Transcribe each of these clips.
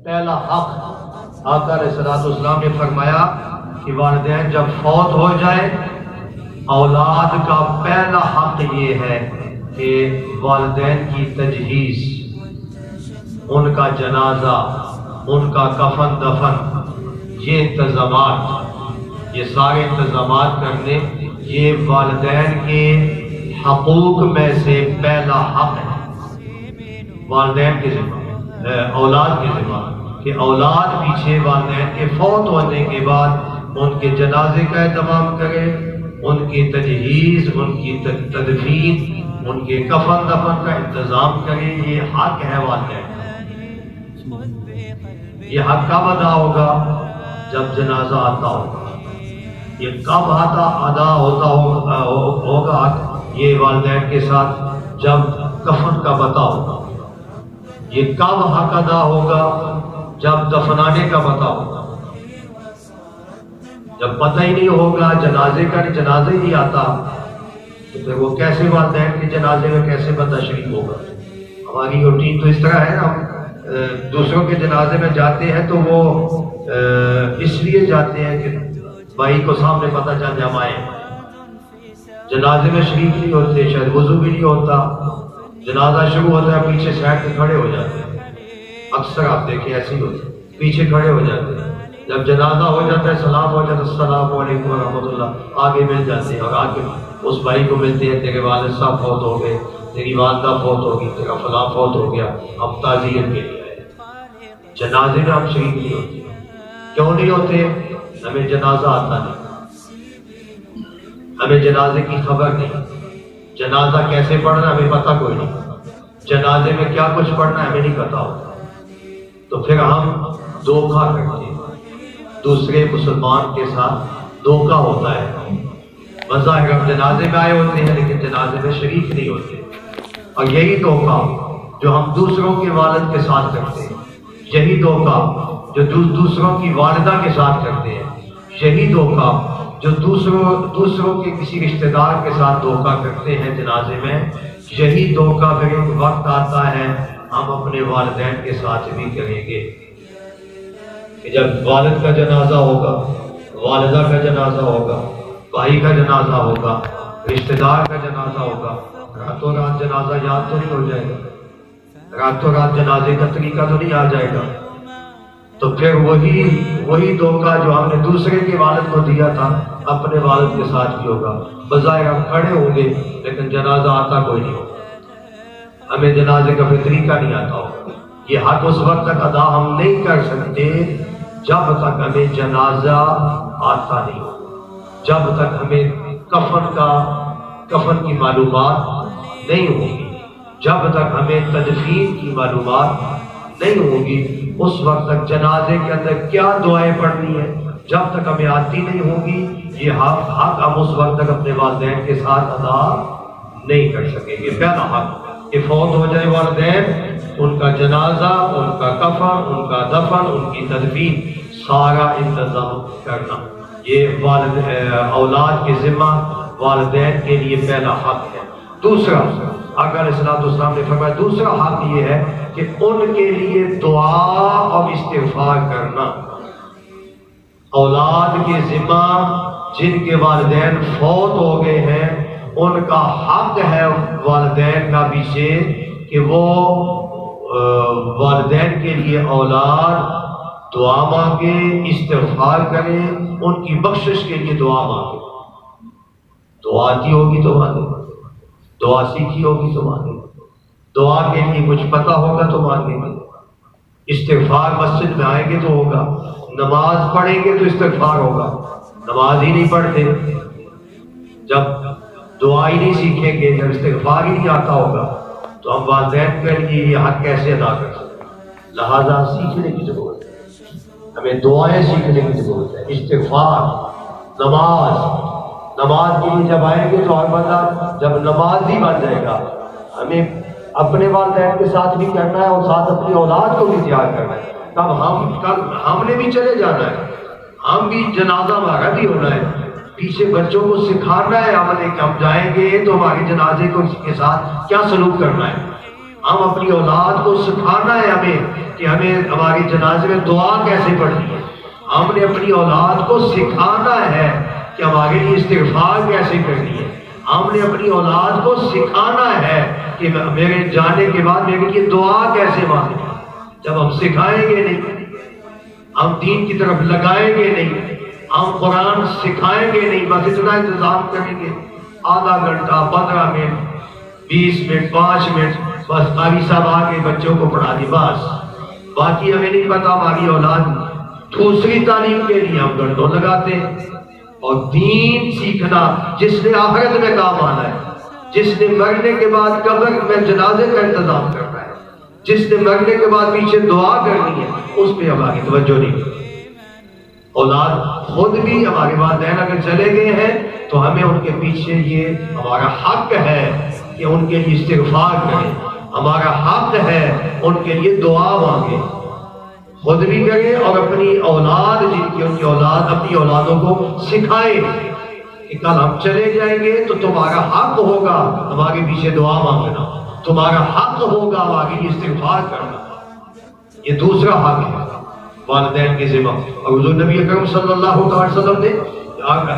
پہلا حق آقا علیہ السلام نے فرمایا کہ والدین جب فوت ہو جائے، اولاد کا پہلا حق یہ ہے کہ والدین کی تجہیز، ان کا جنازہ، ان کا کفن دفن، یہ انتظامات، یہ سارے انتظامات کرنے، یہ والدین کے حقوق میں سے پہلا حق ہے والدین کے ذمہ، اولاد کے ذمہ، کہ اولاد پیچھے والدین کے فوت ہونے کے بعد ان کے جنازے کا اہتمام کرے، ان کی تجہیز، ان کی تدفین، ان کے کفن دفن کا انتظام کرے۔ یہ حق ہے والدین۔ یہ حق کب ادا ہوگا؟ جب جنازہ آتا ہوگا۔ یہ کب ادا ہوتا ہوگا یہ والدین کے ساتھ؟ جب کفن کا پتہ ہوگا۔ یہ کب حق ادا ہوگا؟ جب دفنانے کا پتہ ہوگا۔ جب پتہ ہی نہیں ہوگا جنازے کا، جنازہ ہی نہیں آتا، تو پھر وہ کیسے والدین کے جنازے میں کیسے بندہ شریک ہوگا؟ ہماری روٹین تو اس طرح ہے، ہم دوسروں کے جنازے میں جاتے ہیں تو وہ اس لیے جاتے ہیں کہ بھائی کو سامنے پتہ چل جائے ہم آئے ہیں۔ جنازے میں شریک نہیں ہوتے، شاید وضو بھی نہیں ہوتا، جنازہ شروع ہوتا ہے پیچھے سائڈ میں کھڑے ہو جاتے ہیں۔ اکثر آپ دیکھیں ایسے ہی ہوتے ہیں، پیچھے کھڑے ہو جاتے ہیں۔ جب جنازہ ہو جاتا ہے، سلام ہو جاتا ہے، السلام علیکم ورحمۃ اللہ، آگے مل جاتے ہیں اور آگے اس بھائی کو ملتے ہیں، تیرے والد صاحب فوت ہو گئے، تیری والدہ فوت ہو گئی، تیرا فلاں فوت ہو گیا، ہم تعزیت کے لیے آئے۔ جنازے میں ہم شریک نہیں ہوتے۔ کیوں نہیں ہوتے؟ ہمیں جنازہ آتا نہیں، ہمیں جنازے کی خبر نہیں، جنازہ کیسے پڑھنا ہمیں پتہ کوئی نہیں، جنازے میں کیا کچھ پڑھنا ہمیں نہیں پتہ ہوتا۔ تو پھر ہم دھوکہ کرتے ہیں، دوسرے مسلمان کے ساتھ دھوکہ ہوتا ہے۔ بظاہر ہم جنازے میں آئے ہوتے ہیں لیکن جنازے میں شریک نہیں ہوتے، اور یہی دھوکہ جو ہم دوسروں کے والد کے ساتھ کرتے ہیں، یہی دھوکہ جو دوسروں کی والدہ کے ساتھ کرتے ہیں، یہی دھوکہ جو دوسروں کے کسی رشتہ دار کے ساتھ دھوکہ کرتے ہیں جنازے میں، یہی دھوکہ پھر ایک وقت آتا ہے ہم اپنے والدین کے ساتھ بھی کریں گے کہ جب والد کا جنازہ ہوگا، والدہ کا جنازہ ہوگا، بھائی کا جنازہ ہوگا، رشتہ دار کا جنازہ ہوگا، راتوں رات جنازہ یاد تو نہیں ہو جائے گا، راتوں رات جنازے کا طریقہ تو نہیں آ جائے گا، تو پھر وہی دھوکہ جو ہم نے دوسرے کے والد کو دیا تھا اپنے والد کے ساتھ بھی ہوگا۔ بظاہر ہم کھڑے ہوں گے لیکن جنازہ آتا کوئی نہیں ہوگا، ہمیں جنازے کا پھر طریقہ نہیں آتا ہوگا۔ یہ حق اس وقت تک ادا ہم نہیں کر سکتے جب تک ہمیں جنازہ آتا نہیں ہوگا، جب تک ہمیں کفن کی معلومات نہیں ہوگی، جب تک ہمیں تدفین کی معلومات نہیں ہوگی، اس وقت تک جنازے کے اندر کیا دعائیں پڑھنی ہے جب تک ہمیں آتی نہیں ہوگی، یہ حق ہم اس وقت تک اپنے والدین کے ساتھ ادا نہیں کر سکیں گے۔ پہلا حق کہ فوت ہو جائے والدین، ان کا جنازہ، ان کا کفن، ان کا دفن، ان کی تدفین، سارا انتظام کرنا، یہ اولاد کے ذمہ والدین کے لیے پہلا حق ہے۔ دوسرا، آقا علیہ السلام نے فرمایا دوسرا حق یہ ہے کہ ان کے لیے دعا اور استغفار کرنا۔ اولاد کے ذمہ جن کے والدین فوت ہو گئے ہیں، ان کا حق ہے والدین کا پیچھے کہ وہ والدین کے لیے اولاد دعا مانگے، استغفار کرے، ان کی بخشش کے لیے دعا مانگے۔ دعا آتی ہوگی تو مانگے، دعا سیکھی ہوگی تو مانگے، دعا کے لیے کچھ پتہ ہوگا تو مانگیں گے، استغفار مسجد میں آئیں گے تو ہوگا، نماز پڑھیں گے تو استغفار ہوگا، نماز ہی نہیں پڑھتے، جب دعا ہی نہیں سیکھیں گے، جب استغفار ہی نہیں آتا ہوگا تو ہم والدین کے لیے یہ حق کیسے ادا کر سکتے ہیں؟ لہذا سیکھنے کی ضرورت ہے، ہمیں دعائیں سیکھنے کی ضرورت ہے، استغفار، نماز کے لیے جب آئیں گے تو ہر بندہ جب نماز ہی بن جائے گا، ہمیں اپنے والدین کے ساتھ بھی کرنا ہے اور ساتھ اپنی اولاد کو بھی تیار کرنا ہے۔ کل ہم نے بھی چلے جانا ہے، ہم بھی جنازہ ہمارا بھی ہونا ہے، پیچھے بچوں کو سکھانا ہے ہم جائیں گے تو ہمارے جنازے کو کے ساتھ کیا سلوک کرنا ہے، ہم اپنی اولاد کو سکھانا ہے ہمیں کہ ہمیں ہماری جنازے میں دعا کیسے پڑھنی ہے. ہم نے اپنی اولاد کو سکھانا ہے کہ ہمارے لیے استغفار کیسے کرنی ہے. ہم نے اپنی اولاد کو سکھانا ہے کہ میرے جانے کے بعد میرے لیے دعا کیسے مانگنی ہے. جب ہم سکھائیں گے نہیں، ہم دین کی طرف لگائیں گے نہیں، ہم قرآن سکھائیں گے نہیں، بس اتنا انتظام کریں گے آدھا گھنٹہ 15 منٹ 20 منٹ 5 منٹ، بس قاری صاحب آ کے بچوں کو پڑھا دی بس. باقی ہمیں نہیں پتا ہماری اولاد دوسری تعلیم کے لیے ہم گھنٹوں لگاتے ہیں. اور دین سیکھنا جس نے آخرت میں کام آنا ہے، جس نے مرنے کے بعد قبر میں جنازے کا انتظام کرنا ہے، جس نے مرنے کے بعد پیچھے دعا کرنی ہے، اس پہ ہماری توجہ نہیں. اولاد خود بھی ہمارے والدین اگر چلے گئے ہیں تو ہمیں ان کے پیچھے یہ ہمارا حق ہے کہ ان کے لیے استغفار کریں. ہمارا حق ہے ان کے لیے دعا مانگیں، خود بھی کریں اور اپنی اولاد جن کی ان کی اولاد اپنی اولادوں کو سکھائیں کہ کل ہم چلے جائیں گے تو تمہارا حق ہوگا ہمارے پیچھے دعا مانگنا، تمہارا حق ہوگا ہمارے لیے استغفار کرنا. یہ دوسرا حق ہے والدین کے ذمہ. اور حضور نبی اکرم صلی اللہ علیہ وسلم نے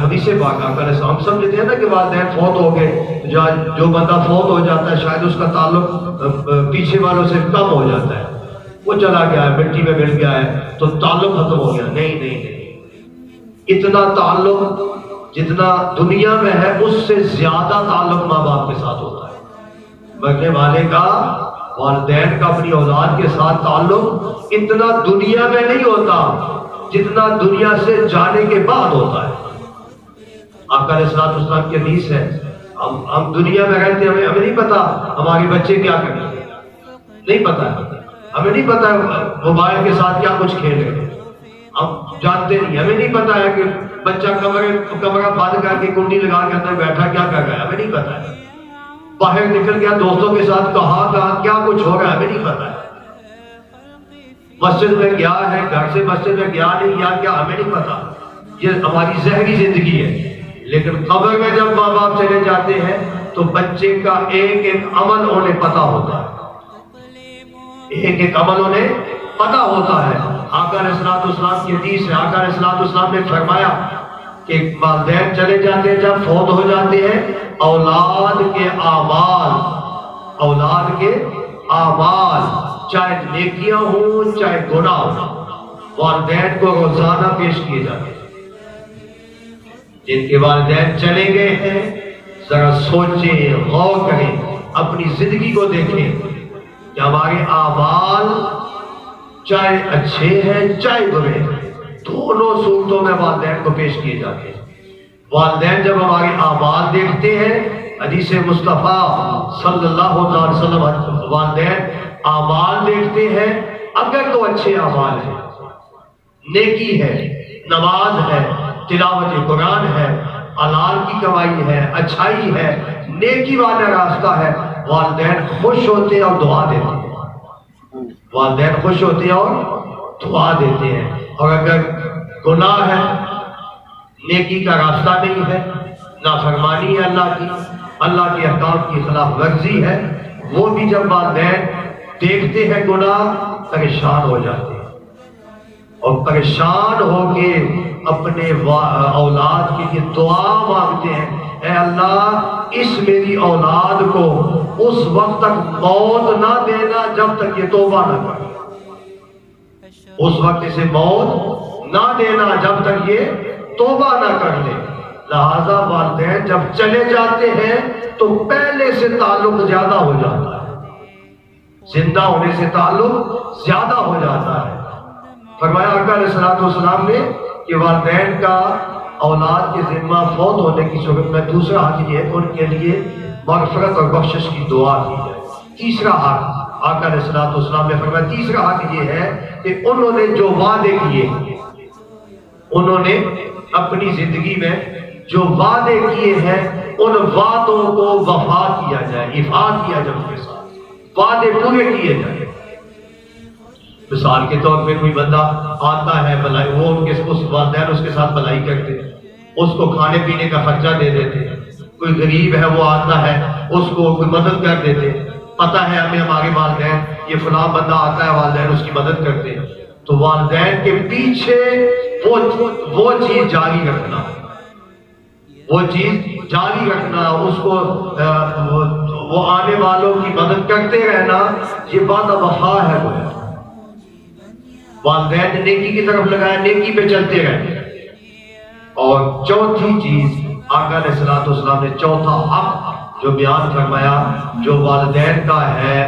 حدیث پاک ہم سمجھتے ہیں نا کہ والدین فوت ہو گئے، جو بندہ فوت ہو جاتا ہے شاید اس کا تعلق پیچھے والوں سے کم ہو جاتا ہے، وہ چلا گیا ہے مٹی میں مل گیا ہے تو تعلق ختم ہو گیا. نہیں نہیں نہیں، اتنا تعلق جتنا دنیا میں ہے اس سے زیادہ تعلق ماں باپ کے ساتھ ہوتا ہے. مرنے والے کا والدین کا اپنی اولاد کے ساتھ تعلق اتنا دنیا میں نہیں ہوتا جتنا دنیا سے جانے کے بعد ہوتا ہے. آقا علیہ السلام کی حدیث ہے، ہم دنیا میں رہتے ہیں، ہمیں نہیں پتا ہمارے بچے کیا کریں گے، نہیں پتا ہے. ہمیں نہیں پتا موبائل کے ساتھ کیا کچھ کھیل رہے ہیں، ہم جانتے نہیں. ہمیں نہیں پتا ہے کہ بچہ کمرہ بند کر کے کنڈی لگا کے اندر بیٹھا کیا کر رہا ہے، ہمیں نہیں پتا ہے. باہر نکل گیا دوستوں کے ساتھ کہاں کیا کچھ ہو رہا ہے، ہمیں نہیں پتا ہے. مسجد میں گیا ہے، گھر سے مسجد میں گیا نہیں یا کیا، ہمیں نہیں پتا. یہ ہماری ظاہری زندگی ہے. لیکن قبر میں جب ماں باپ چلے جاتے ہیں تو بچے کا ایک ایک عمل انہیں پتا ہوتا ہے، ایک ایک عمل انہیں پتا ہوتا ہے. آقا علیہ السلام کی حدیث ہے، آقا علیہ السلام نے فرمایا کہ والدین چلے جاتے ہیں جب فوت ہو جاتے ہیں، اولاد کے اعمال چاہے نیکیاں ہوں چاہے گناہ ہوں، والدین کو روزانہ پیش کیے جاتے ہیں. جن کے والدین چلے گئے ہیں ذرا سوچیں، غور کریں، اپنی زندگی کو دیکھیں کہ ہمارے اعمال چاہے اچھے ہیں چاہے برے ہیں، دونوں صورتوں میں والدین کو پیش کیے جاتے ہیں. والدین جب ہمارے اعمال دیکھتے ہیں، حدیث مصطفیٰ صلی اللہ علیہ وسلم والدین اعمال دیکھتے ہیں، اگر تو اچھے اعمال ہیں، نیکی ہے، نماز ہے، تلاوت قرآن ہے، حلال کی کمائی ہے، اچھائی ہے، نیکی والا راستہ ہے، والدین خوش ہوتے ہیں اور دعا دیتے ہیں. والدین خوش ہوتے ہیں اور دعا دیتے ہیں. اور اگر گناہ ہے، نیکی کا راستہ نہیں ہے، نافرمانی ہے اللہ کے احکام کی خلاف ورزی ہے، وہ بھی جب والدین دیکھتے ہیں گناہ پریشان ہو جاتے ہیں اور پریشان ہو کے اپنے اولاد کے لیے دعا مانگتے ہیں، اے اللہ اس میری اولاد کو اس وقت تک موت نہ دینا جب تک یہ توبہ نہ کرے، اس وقت اسے موت نہ دینا جب تک یہ توبہ نہ کر لے. لہذا والدین جب چلے جاتے ہیں تو پہلے سے تعلق زیادہ ہو جاتا ہے، زندہ ہونے سے تعلق زیادہ ہو جاتا ہے. فرمایا آقا علیہ السلام نے کہ والدین کا اولاد کے ذمہ فوت ہونے کی صورت میں دوسرا حق یہ ہے کہ ان کے لیے مغفرت اور بخشش کی دعا کی جائے. تیسرا حق آقا علیہ السلام نے فرمایا، تیسرا حق یہ ہے کہ انہوں نے جو وعدے کیے، انہوں نے اپنی زندگی میں جو وعدے کیے ہیں ان وعدوں کو وفا کیا جائے، حفاظت کیا جائے، ان کے ساتھ وعدے پورے کیے جائیں. مثال کے طور پہ کوئی بندہ آتا ہے بلائی، وہ اس والدین اس کے ساتھ بلائی کرتے ہیں، اس کو کھانے پینے کا خرچہ دے دیتے ہیں. کوئی غریب ہے وہ آتا ہے، اس کو کوئی مدد کر دیتے. پتہ ہے ہمیں ہمارے والدین یہ فلاں بندہ آتا ہے والدین اس کی مدد کرتے ہیں، تو والدین کے پیچھے وہ چیز جاری رکھنا، وہ چیز جاری رکھنا، اس کو وہ آنے والوں کی مدد کرتے رہنا، یہ وعدہ وفا ہے۔ وہ والدین نے نیکی کی طرف لگایا، نیکی پہ چلتے رہتے۔ اور چوتھی چیز آقا علیہ الصلوۃ والسلام نے چوتھا حق جو بیان فرمایا جو والدین کا ہے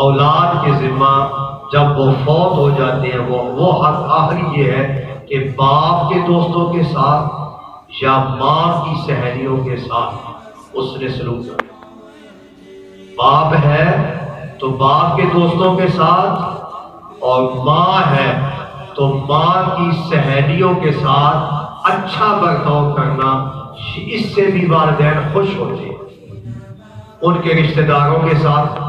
اولاد کے ذمہ جب وہ فوت ہو جاتے ہیں، وہ حق آخری یہ ہے کہ باپ کے دوستوں کے ساتھ یا ماں کی سہیلیوں کے ساتھ اس نے سلوک کرنا۔ باپ ہے تو باپ کے دوستوں کے ساتھ، اور ماں ہے تو ماں کی سہیلیوں کے ساتھ اچھا برتاؤ کرنا، اس سے بھی والدین خوش ہوتے ہیں۔ ان کے رشتہ داروں کے ساتھ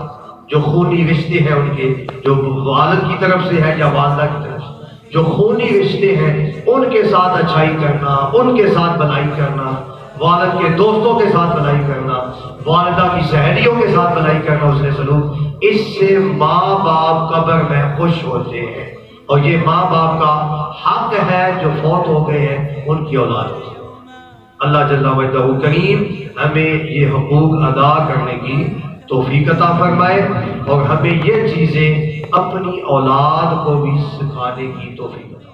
جو خونی رشتے ہیں، ان کے جو والد کی طرف سے ہے یا والدہ کی طرف سے جو خونی رشتے ہیں، ان کے ساتھ اچھائی کرنا، ان کے ساتھ بھلائی کرنا، والد کے دوستوں کے ساتھ بھلائی کرنا، والدہ کی سہیلیوں کے ساتھ بھلائی کرنا، اس نے سلوک، اس سے ماں باپ قبر میں خوش ہوتے ہیں۔ اور یہ ماں باپ کا حق ہے جو فوت ہو گئے ہیں ان کی اولاد سے۔ اللہ جل وجہ کریم ہمیں یہ حقوق ادا کرنے کی توفیق عطا فرمائے اور ہمیں یہ چیزیں اپنی اولاد کو بھی سکھانے کی توفیق عطا فرمائے۔